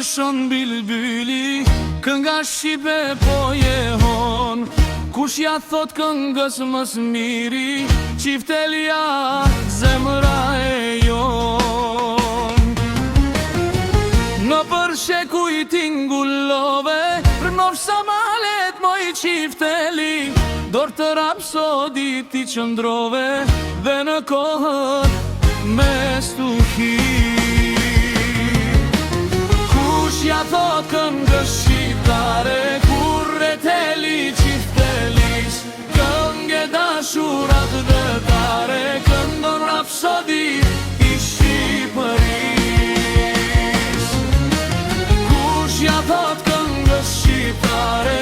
ndryshon bilbyli, kënga shqipe po jehon. Kush ja thot këngës mës miri, Qiftelia zemra e jon. Në përsheku i tingullove, rënof sa malet moj Qifteli, dorë të rapsodit i qëndrove, dhe në kohët me stuhi. Kush ja thot këngës shqiptare, kur reteli Qiftelis, këngë dashurat dëtare, këndon rapsodit i Shqipëris. Kush ja thot këngës shqiptare,